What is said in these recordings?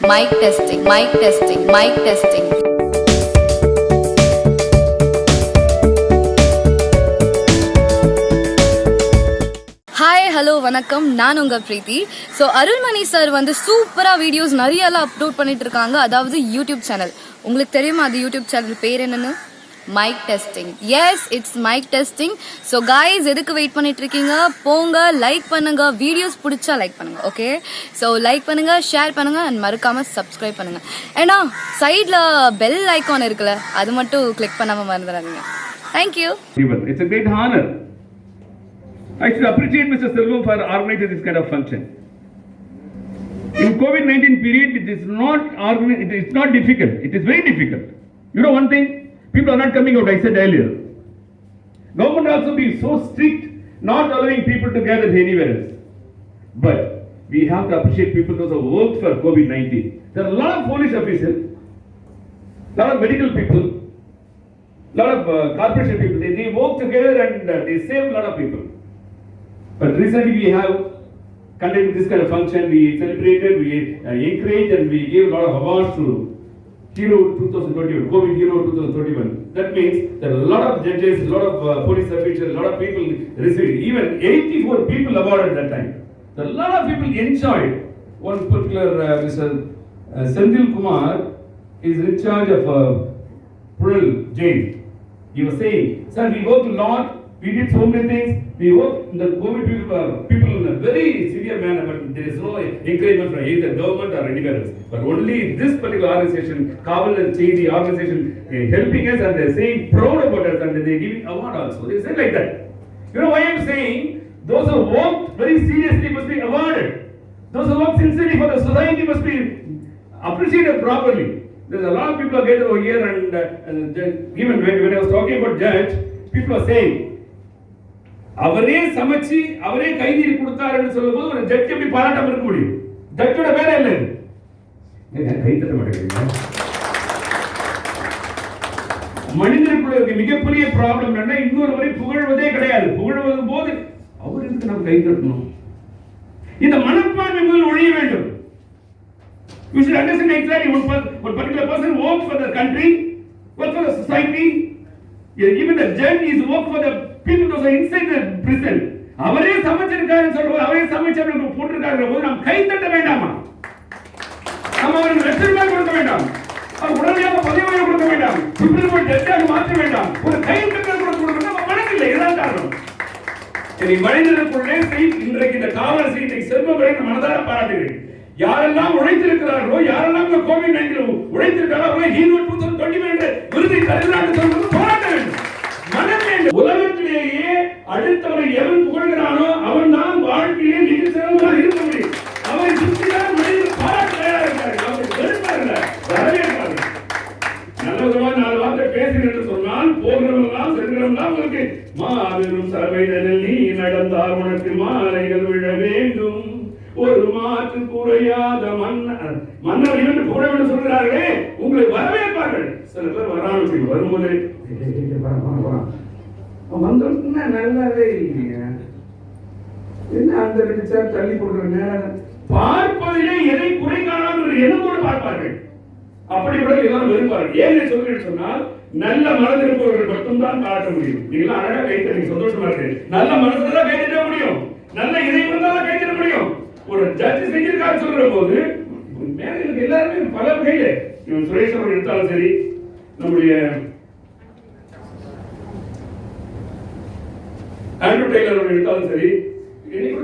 Mic testing, mic testing, mic testing. Hi hello வணக்கம், நான் உங்கள் பிரீத்தி. ஸோ அருள்மணி சார் வந்து சூப்பராக வீடியோஸ் நிறையெல்லாம் அப்லோட் பண்ணிட்டு இருக்காங்க. அதாவது யூடியூப் சேனல், உங்களுக்கு தெரியுமா அது யூடியூப் சேனல் பேர் என்னன்னு? Mic testing. Yes, it's mic testing. So guys, எதுக்கு வெயிட் பண்ணிட்டு இருக்கீங்க? போங்க, லைக் பண்ணுங்க. வீடியோஸ் பிடிச்சா லைக் பண்ணுங்க. ஓகே, ஸோ லைக் பண்ணுங்க, ஷேர் பண்ணுங்க அண்ட் மறக்காம சப்ஸ்கிரைப் பண்ணுங்க. ஏன்னா சைடில் பெல் ஐக்கான் இருக்குல்ல, அது மட்டும் கிளிக் பண்ணாமல் மறந்துடாதீங்க. Thank you. It's a great honor. I should appreciate Mr. Selvam for organizing this kind of function. In COVID-19 period, it is not difficult. It is very difficult. You know one thing, people are not coming out. I said earlier, government also be so strict, not allowing people to gather anywhere else. But we have to appreciate people those who have worked for COVID-19. There are a lot of police officials, a lot of medical people, a lot of corporation people. They work together and they save a lot of people. But recently we have conducted this kind of function. We celebrated, we encouraged, and we gave a lot of awards to Hero 2021, COVID Hero 2021. That means that a lot of judges, a lot of police officials, a lot of people received, even 84 people awarded that time. So a lot of people enjoyed. One particular Mr. Sendil Kumar is in charge of Pural jail. He was saying, sir, we worked a lot. We did so many things. We worked in the COVID people in a very severe manner, but there is no encouragement from either government or anywhere else. But only this particular organization, Kaval and Cheidi organization, helping us, and they are saying proud about us, and they are giving award also. They say like that. You know why I am saying? Those who worked very seriously must be awarded. Those who work sincerely for the society must be appreciated properly. There's a lot of people are gathered over here, and even when I was talking about judge, people are saying, அவரே சமைச்சு அவரே கைதிரி கொடுத்தாருன்னு சொல்லும்போது ஒரு judge எப்படி பாராட்டாம இருக்க முடியும்? ஜட்ஜோட வேலை இல்லை இது. கை தட்ட மாட்டேங்கிறீங்க. மனிதனுக்குள்ள இருக்க மிகப்பெரிய ப்ராப்ளம் என்னன்னா, இன்னொருவரை புகழ்வதே கிடையாது. புகழ்வதும் போது அவருக்கு நம்ம கை தட்டணும். இந்த மனப்பான்மை முதல் ஒழிய வேண்டும். You should understand exactly one particular person works for the country, works for the society. Even the judge is work for the people who are inside the prison. அவரே சமைச்சிருக்காரு சொல்லுவார், அவரே சமைச்சவருக்கு போட்டிருக்காரு போது நாம் கை தட்ட வேண்டாமா? நம்ம அவருக்கு வெற்றிலை கொடுக்க வேண்டாம், அவர் உடனடியாக பதவியை கொடுக்க வேண்டாம், சுப்ரீம் கோர்ட் ஜட்ஜாக மாற்ற வேண்டாம், ஒரு கை தட்டல் கொடுக்கணும். நம்ம மனதில்லை. இதான் காரணம். சரி, மனிதனுக்குள்ளே இன்றைக்கு இந்த காவல் செய்தி செல்வங்களை மனதார பாராட்டுகிறேன். யாரெல்லாம் உழைத்திருக்கிறார்களோ, யாரெல்லாம் இந்த கோவிட்-19 உழைத்திருக்கிறார்களோ, அவர்களை ஹீரோ 2021 என்ற விருதை தருகிறார்கள் சொல்வது பாராட்ட வேண்டும். உலகத்திலேயே அடுத்தவரை எவன் புகழ்கிறானோ அவன் தான் வாழ்க்கையிலே மிக சிறந்தவராக இருக்க முடியும். அவரை சுற்றிதான் மனிதர்கள் பாராட்ட தயாராக இருக்கிறார்கள். அவரை வெறுப்பார்கள், வரவேற்பார்கள். நல்ல விதமாக 4 வார்த்தை பேசுகிறேன் என்று சொன்னால் போகிறவெல்லாம் செல்கிறவெல்லாம் உங்களுக்கு மாபெரும் சபையினில் நீ நடந்தால் உனக்கு மாலைகள் விழ வேண்டும். ஒரு மாற்று குறையாத மன்னர் என்று புகழ வேண்டும் சொல்கிறார்களே, உங்களை வரவேற்பார்கள். சில பேர் வராமல் வரும்போது வந்தோம்னா நல்லாவே இல்லைங்க, என்ன அந்த 2 சேர் தள்ளி கொடுக்குற நேரம் பார்ப்பதிலே எதை குறை காணாமல் எண்ணத்தோடு பார்ப்பார்கள். அப்படிப்பட்ட எல்லாரும் வெறுப்பார்கள். ஏன் சொல்கிறேன் சொன்னால், நல்ல மனது இருப்பவர்கள் மட்டும்தான் காட்ட முடியும். நீங்களாம் அழகா கைத்தறி சந்தோஷமா இருக்கு. நல்ல மனசுல தான் கைத்தட்ட முடியும், நல்ல இதயம் இருந்தாலும் கைத்தட்ட முடியும். ஒரு ஜட்ஜ் செஞ்சிருக்காரு சொல்ற போது மேலே எல்லாருமே பல வகையில, சுரேஷ் அவர்கள் எடுத்தாலும் சரி, நம்முடைய ஆண்ட்ரூ டெய்லர் அவர்கள் எடுத்தாலும் சரி,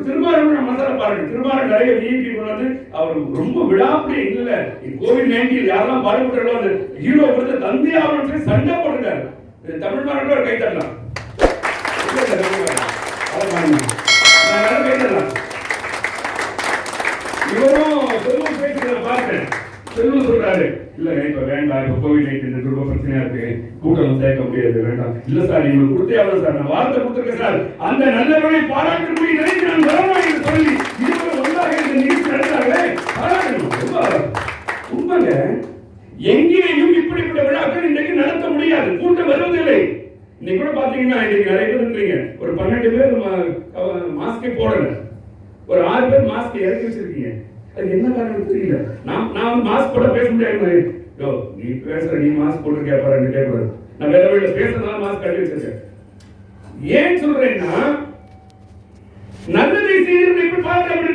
திருமாவளவன் மனதார பாருங்க. திருமாவளவன் நிறைய விஐபி கொண்டாந்து அவர் ரொம்ப விடாப்படி இல்ல கோவிட்-19 யாரெல்லாம் பாதிக்கப்பட்டார்களோ அந்த ஹீரோ கொடுத்த தந்தை அவர்கள் சண்டை போட்டிருக்காரு. தமிழ் மாநில கை தட்டலாம், கை தட்டலாம். இவரும் செல்வம் பேசுகிறத பார்த்தேன். செல்வம் சொல்றாரு, இல்லங்க இப்ப வேண்டாம், இப்ப கோவிட்-19 ரொம்ப பிரச்சனையா இருக்கு, கூட்டம் சேர்க்க முடியாது, வேண்டாம். இல்ல சார், நீங்க கொடுத்தே ஆகணும் சார், நான் வார்த்தை கொடுத்துருக்கேன் சார். அந்த நல்லவரை பாராட்டக்கூடிய நிலைக்கு நான் வரணும் என்று சொல்லி இதுவரை ஒன்றாக இந்த நிகழ்ச்சி நடந்தாங்களே, பாராட்டணும். உண்மைங்க, எங்கேயும் இப்படிப்பட்ட விழாக்கள் இன்றைக்கு நடத்த முடியாது, கூட்டம் வருவதில்லை. இன்னைக்கு கூட பாத்தீங்கன்னா இன்னைக்கு நிறைய பேர் இருக்கீங்க, ஒரு 12 பேர் மாஸ்கே போடல, ஒரு 6 பேர் மாஸ்க் இறக்கி வச்சிருக்கீங்க. அது என்ன காரணம் தெரியல. நான் மாஸ்க் போட பேச முடியாது. நீ பேசுற, நீ மாஸ்க் போட்டு கேட்பாரு கேட்கக்கூடாது. நான் வேற வழியில பேசுறதுனால மாஸ்க் கட்டி வச்சிருக்கேன். ஏன் சொல்றேன்னா, நல்லதை செய்யறது எப்படி பார்க்க அப்படி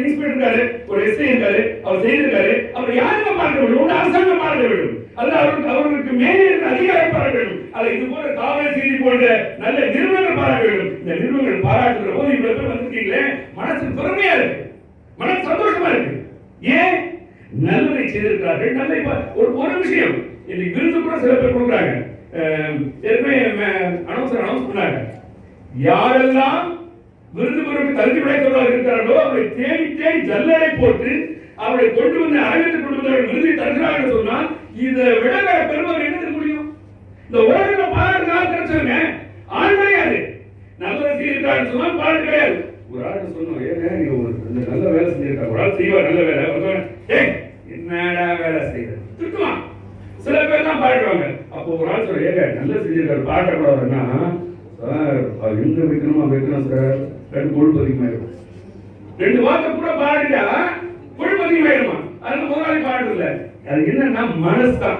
இன்ஸ்பெக்டர் இருக்காரு, ஒரு எஸ்ஐ இருக்காரு, அவர் செய்திருக்காரு, அவர் யாருங்க பார்க்க வேண்டும்? அரசாங்கம் பார்க்க வேண்டும், அல்ல அவர்களுக்கு மேலே அதிகாரம் பாராட்ட வேண்டும், அல்ல இது போல காவல் செய்தி போன்ற நல்ல நிறுவனங்கள் பாராட்ட வேண்டும். இந்த நிறுவனங்கள் பாராட்டுகிற போது இவ்வளவு பேர் வந்திருக்கீங்களே, மனசு பெருமையா இருக்கு, மனசு சந்தோஷமா இருக்கு. ஏன்? நல்லதை செய்திருக்கிறார்கள். நல்ல ஒரு விஷயம் இன்னைக்கு விருது கூட சில பேர் கொடுக்குறாங்க. அனௌன்ஸ் பண்ணாங்க, யாரெல்லாம் விருது பெறும் தகுதி படைத்தவர்களாக இருக்கிறார்களோ அவரை தேடி தேடி ஜல்லடை போட்டு அவரை கொண்டு வந்து அரங்கத்தில் கொண்டு வந்து விருதை தருகிறார்கள் சொன்னால் இதை விட பெருமை என்ன இருக்க முடியும்? இந்த உலகத்தில் பாராட்டுக்காக கிடைச்சவங்க ஆள் கிடையாது. நல்ல செய்திருக்காரு சொன்னால் பாராட்டு கிடையாது. ஒரு ஆள் சொன்னோம், ஏங்க நீங்க ஒரு நல்ல வேலை செஞ்சிருக்காங்க, ஒரு ஆள் செய்வார் நல்ல வேலை, என்னடா வேலை செய்யறது திட்டுவான். சில பேர் தான் பாராட்டுவாங்க. அப்போ ஒரு ஆள் சொல்ற, ஏங்க நல்ல செஞ்சிருக்காரு பாராட்டக்கூடாதுன்னா, சார் எங்க வைக்கணுமா வைக்கணும் சார், ரெண்டு கொழுப்பு அதிகமாயிடும். ரெண்டு வார்த்தை கூட பாராட்டா கொழுப்பு அதிகமாயிடுமா? அதனால முதலாளி பாராட்டு இல்ல. அது என்னன்னா மனசு தான்.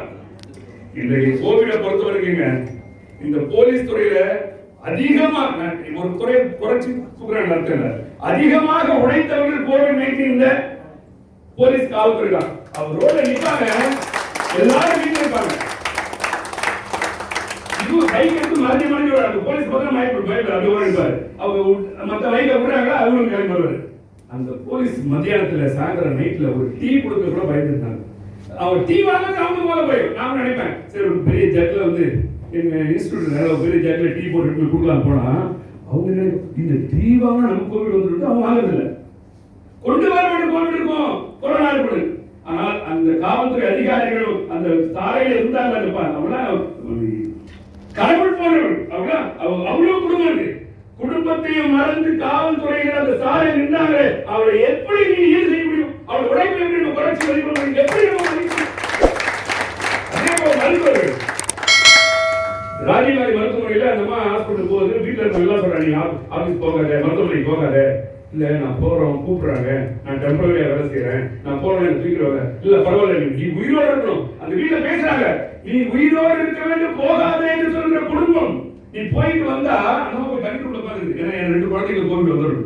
இன்றைக்கு கோவிலை பொறுத்த வரைக்கும் இந்த போலீஸ் துறையில அதிகமா ஒரு துறை குறைச்சி நடத்தல, அதிகமாக உழைத்தவர்கள் கோவிட்-19 இந்த போலீஸ் காவல்துறை தான். அவர் ரோட்ல நிப்பாங்க, எல்லாரும் வீட்டுல இருப்பாங்க. பைக் எடுத்து மறைஞ்சு மறைஞ்சு அந்த போலீஸ் பக்கம் அப்படி ஓடிப்பாரு. அவங்க மற்ற பைக்கை விடுறாங்களா அவங்களும் கிளம்பி வருவாரு. அந்த போலீஸ் மத்தியானத்துல சாயந்தரம் நைட்ல ஒரு டீ கொடுக்க கூட பயந்துருந்தாங்க. அவர் டீ வாங்க அவங்க போல போய் நான் நினைப்பேன், சரி ஒரு பெரிய ஜட்ல வந்து எங்க இன்ஸ்டியூட்ல பெரிய ஜட்ல டீ போட்டு கொடுக்கலாம் போனா, அவங்க இந்த டீ வாங்க நம்ம கோவிட் வந்துட்டு அவங்க வாங்குறதில்லை. கொண்டு வர வேண்டும் கோவிட் இருக்கும், கொரோனா இருக்கும். ஆனால் அந்த காவல்துறை அதிகாரிகளும் அந்த சாலையில இருந்தாங்க, அவங்களாம் கடவுள் போனவர்கள். அவ்வளவு குடும்பம் இருக்கு. குடும்பத்தையும் மறந்து காவல்துறையினர் அந்த சாலையில் நின்றாங்க. அவளை எப்படி நீ ஈடு செய்ய முடியும்? அவள் உழைப்பு எப்படி குறைச்சி மதிப்பு எப்படி அதே போல மருத்துவர்கள் ராஜீவ்காந்தி மருத்துவமனையில அந்த அம்மா ஹாஸ்பிட்டல் போகுது. வீட்டுல இருக்க எல்லாம் சொல்றாங்க, நீ ஆபீஸ் போகாத, மருத்துவமனைக்கு போகாத. இல்ல நான் போறோம், கூப்பிடுறாங்க, நான் டெம்பரரியா வேலை செய்யறேன், நான் போறேன், எனக்கு தூக்கிடுவாங்க. இல்ல பரவாயில்ல, நீ உயிரோடு இருக்கணும். அந்த வீட்டுல பேசுறாங்க, நீ உயிரோடு இருக்க வேண்டும், போகாதே என்று சொல்ற குடும்பம். நீ போயிட்டு வந்தா நம்ம போய் தனிக்குள்ள பாருங்க. ஏன்னா என் 2 குழந்தைகள் கோவிட் வந்துடும்,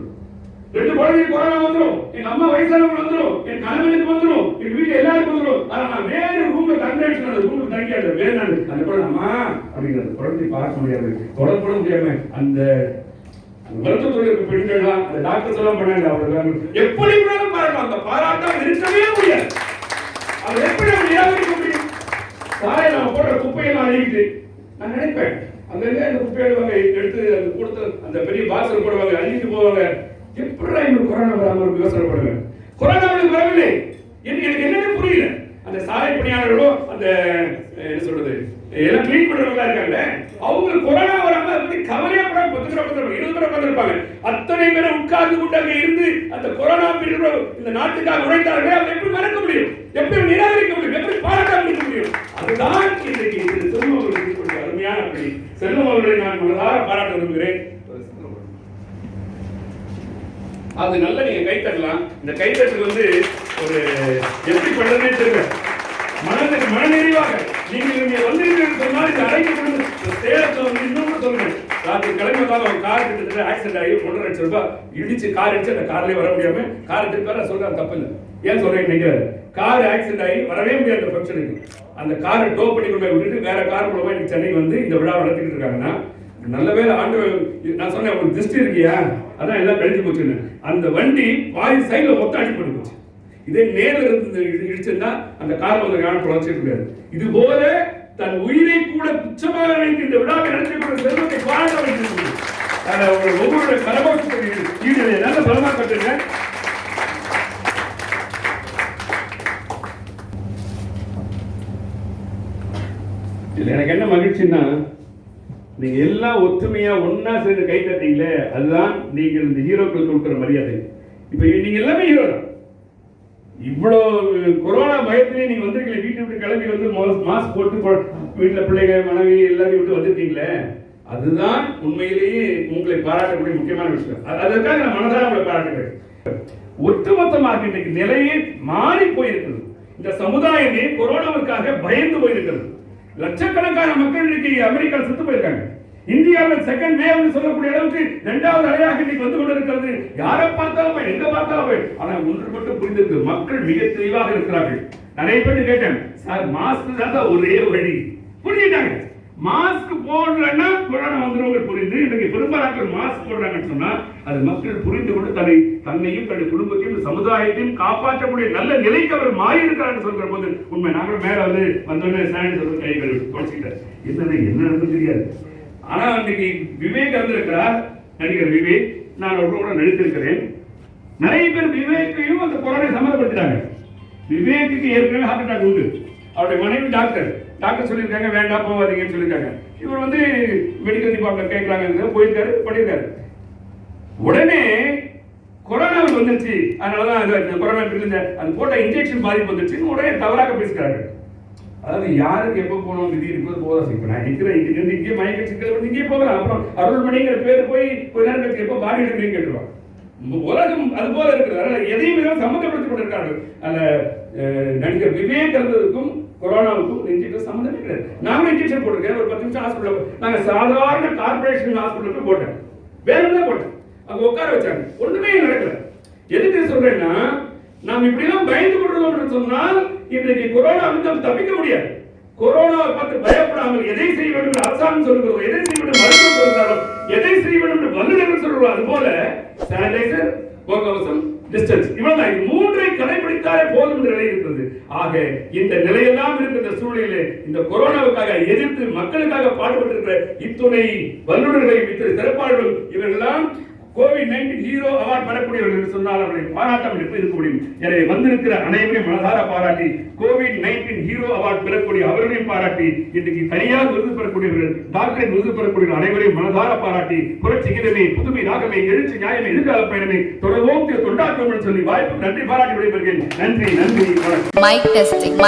2 குழந்தைகள் கொரோனா வந்துடும், எங்க அம்மா வயசானவங்க வந்துடும், என் கணவனுக்கு வந்துடும், எங்க வீட்டுல எல்லாருக்கும் வந்துடும். ஆனா நான் வேற ரூம்ல தங்கிட்டு அந்த ரூம்ல தங்கியாடு வேற அந்த குழந்தை அம்மா அப்படிங்கிறது குழந்தை பார்க்க முடியாது, தொடர்பட முடியாம அந்த மருத்துவத்துறை இருக்க பெண்கள்லாம் அந்த டாக்டர்ஸ் எல்லாம் பண்ணாங்க. அவர்கள் எப்படி வேணாலும் பாராட்டலாம், அந்த பாராட்டம் இருக்கவே முடியாது. அது எப்படி நிராகரிக்க முடியும்? சாலை நம்ம போடுற குப்பையெல்லாம் அழிக்கிட்டு நான் நினைப்பேன், அங்கங்க அந்த குப்பையை எடுத்து அந்த கொடுத்து அந்த பெரிய பாக்ஸில் போடுவாங்க, அழிக்கிட்டு போவாங்க. எப்படி இன்னும் கொரோனா வராமல் யோசனைப்படுவேன். கொரோனாவுக்கு வரவில்லை, எனக்கு என்னன்னு புரியல. அந்த சாலை பணியாளர்களும் அந்த என்ன சொல்றது எல்லாம் கிளீன் பண்றவங்களா இருக்காங்க, அவங்க கொரோனா வராம அதை பத்தி கவலையா கூட 10 பேர் 20 பேர் உட்கார்ந்திருப்பாங்க. அத்தனை பேரை உட்கார்ந்து கொண்டு அங்க இருந்து அந்த கொரோனா இந்த நாட்டுக்காக உழைத்தார்கள். அதை எப்படி மறக்க முடியும்? எப்படி நிராகரிக்க முடியும்? எப்படி பாராட்டாம இருக்க முடியும்? அதுதான் இன்றைக்கு செல்வம் அவர்களுக்கு அருமையான பணி. செல்வம் அவர்களை நான் மனதார பாராட்ட விரும்புகிறேன். அது நல்ல நீங்க கைத்தட்டலாம். இந்த கைத்தட்டு வந்து ஒரு எப்படி பண்றதுன்னே தெரியல. மனநிறைவாக நீங்க வந்திருக்கீங்கன்னு சொன்னால் இந்த அழைக்க கொடுத்து சேலத்தில் வந்து இன்னொன்று சொல்லுங்க. ராத்திரி கிளம்பி வந்தாலும் அவங்க கார் கிட்டத்தட்ட ஆக்சிடென்ட் ஆகி 1.5 லட்சம் ரூபாய் இடிச்சு கார் இடிச்சு அந்த கார்லேயே வர முடியாம கார் திருப்பாரு சொல்றேன், தப்பு இல்லை. ஏன் சொல்றேன் நினைக்கிறாரு, கார் ஆக்சிடென்ட் ஆகி வரவே முடியாது அந்த ஃபங்க்ஷனுக்கு. அந்த காரை டோ பண்ணி கொண்டு போய் விட்டுட்டு வேற கார் மூலமா இன்னைக்கு சென்னைக்கு வந்து இந்த விழா நடத்திட்டு இருக்காங்கன்னா நல்ல வேலை ஆண்டு. நான் சொன்னேன் ஒரு திருஷ்டி இருக்கியா, அதான் எல்லாம் கழிஞ்சு போச்சுன்னு. அந்த வண்டி பாதி சைட்ல மொத்தம் அடி பண்ணி போச்சு. இதே நேரில் இருந்து இடிச்சிருந்தா அந்த கார் வந்து ஞானம் வளர்ச்சிக்க முடியாது. இது போல தன் உயிரை கூட துச்சமாக நினைத்து இந்த விழாவை நடத்தக்கூடிய செல்வத்தை பாராட்ட வைக்கிறது. ஒவ்வொரு கரகோஷத்தை நல்ல பலமா கட்டுங்க. இதுல எனக்கு என்ன மகிழ்ச்சின்னா, நீங்க எல்லாம் ஒற்றுமையா ஒன்னா சேர்ந்து கை தட்டீங்களே, அதுதான் நீங்கள் இந்த ஹீரோக்கள் கொடுக்கிற மரியாதை. இப்ப நீங்க எல்லாமே ஹீரோ தான். இவ்வளோ கொரோனா பயத்திலே நீங்க வந்திருக்கீங்க, வீட்டை விட்டு கிளம்பி வந்து மாஸ்க் போட்டு வீட்டுல பிள்ளைங்க மனைவி எல்லாரையும் விட்டு வந்துட்டீங்களே, அதுதான் உண்மையிலேயே உங்களை பாராட்டக்கூடிய முக்கியமான விஷயம். அதற்காக நான் மனதார உங்களை பாராட்டுகிறேன். ஒட்டுமொத்தமாக இன்றைக்கு நிலையே மாறி போயிருக்கிறது. இந்த சமுதாயமே கொரோனாவுக்காக பயந்து போயிருக்கிறது. லட்சக்கணக்கான மக்கள் இன்னைக்கு அமெரிக்காவில் செத்து போயிருக்காங்க. இந்தியாவில் செகண்ட் வேவ் சொல்லக்கூடிய அளவுக்கு இரண்டாவது அலையாக இன்னைக்கு வந்து கொண்டிருக்கிறது. யாரை பார்த்தாலும் எங்க பார்த்தாலும் ஆனா ஒன்று மட்டும் புரிந்திருக்கு, மக்கள் மிக தெளிவாக இருக்கிறார்கள். நிறைய பேர் கேட்டேன், சார் மாஸ்க் தான் ஒரே வழி, புரிஞ்சுட்டாங்க. மாஸ்க் போடலன்னா கொரோனா வந்துருவங்க புரிந்து இன்னைக்கு பெரும்பாலாக்கள் மாஸ்க் போடுறாங்கன்னு சொன்னா அது மக்கள் புரிந்து கொண்டு தன்னையும் தன்னுடைய குடும்பத்தையும் சமுதாயத்தையும் காப்பாற்றக்கூடிய நல்ல நிலைக்கு அவர் மாறி இருக்கிறார் சொல்ற போது உண்மை. நாங்களும் மேல வந்தோடனே சானிடைசர் கை கழுவி தொடச்சிக்கிட்டார். என்ன நடந்து தெரியாது. ஆனா இன்னைக்கு விவேக் வந்திருக்கிறார், நடிகர் விவேக். நான் அவரோட கூட நடித்திருக்கிறேன். நிறைய பேர் விவேக்கையும் அந்த கொரோனா சம்மந்தப்படுத்திட்டாங்க. விவேக்கு ஏற்கனவே ஹார்ட் அட்டாக் உண்டு. அவருடைய மனைவி டாக்டர் சொல்லியிருக்காங்க வேண்டாம் போவாதீங்கன்னு சொல்லியிருக்காங்க. இவர் மெடிக்கல் டிபார்ட்மெண்ட் கேட்கறாங்க, போயிருக்காரு, பண்ணியிருக்காரு. உடனே கொரோனாவில் வந்துருச்சு, அதனாலதான் கொரோனா அது போட்ட இன்ஜெக்ஷன் பாதிப்பு வந்துருச்சு உடனே தவறாக பேசுகிறார்கள். அதாவது யாருக்கு எப்போ போகணும் திடீர்னு போதா செய்யணும். நான் இருக்கிறேன் இங்கே மயக்க சிக்கல் இங்கே போகலாம். அப்புறம் அருள்மணிங்கிற பேர் போய் கொஞ்ச நேரம் கழிச்சு எப்போ பாடி எடுக்கிறீங்க கேட்டுருவாங்க. உலகம் அது போல இருக்கிறது. எதையுமே சம்மந்தப்படுத்திக் கொண்டிருக்கார்கள். அந்த நடிகர் விவேக் இருந்ததுக்கும் கொரோனாவுக்கும் இன்ஜெக்ஷன் சம்மந்தமே கிடையாது. நாங்களும் இன்ஜெக்ஷன் போட்டிருக்கேன். ஒரு 10 நிமிஷம் ஹாஸ்பிட்டல் நாங்கள் சாதாரண கார்பரேஷன் ஹாஸ்பிட்டலுக்கு போட்டேன், வேற தான் போட்டேன். அங்க உட்கார வச்சாங்க, ஒண்ணுமே நடக்கல. எதுக்கு சொல்றேன்னா, நாம் இப்படி எல்லாம் பயந்து கொள்றோம் சொன்னால் இன்றைக்கு கொரோனா வந்து தப்பிக்க முடியாது. கொரோனாவை பார்த்து பயப்படாமல் எதை செய்ய வேண்டும் என்று அரசாங்கம் சொல்லுகிறோம், எதை செய்ய வேண்டும் மருத்துவம் சொல்கிறாரோ, எதை செய்ய வேண்டும் என்று வல்லுநர்கள் சொல்கிறோம். அது போல சானிடைசர், முகக்கவசம், டிஸ்டன்ஸ், இவ்வளவுதான். இது மூன்றை கடைபிடித்தாலே போதும் என்ற நிலை இருக்கிறது. ஆக இந்த நிலையெல்லாம் இருக்கிற சூழ்நிலையிலே இந்த கொரோனாவுக்காக எதிர்த்து மக்களுக்காக பாடுபட்டிருக்கிற இத்துணை வல்லுநர்களையும் இத்தனை சிறப்பாளர்கள் இவர்களெல்லாம் கோவிட்-19 ஹீரோ அவார்ட் பெறக்கூடியவர்கள் என்று சொன்னால் அவர்களை பாராட்டாமல் எப்படி இருக்க முடியும்? எனவே வந்திருக்கிற அனைவரையும் மனதார பாராட்டி கோவிட்-19 ஹீரோ அவார்ட் பெறக்கூடிய அவர்களையும் பாராட்டி இன்றைக்கு தனியாக விருது பெறக்கூடியவர்கள், டாக்டரேட் விருது பெறக்கூடிய அனைவரையும் மனதார பாராட்டி புரட்சி கீதமே, புதுமை ராகமே, எழுச்சி நியாயமே, எதிர்கால பயணமே தொடர்வோம் தொண்டாற்றுவோம் சொல்லி வாய்ப்பு நன்றி பாராட்டி விடைபெறுகிறேன். நன்றி. Mic testing.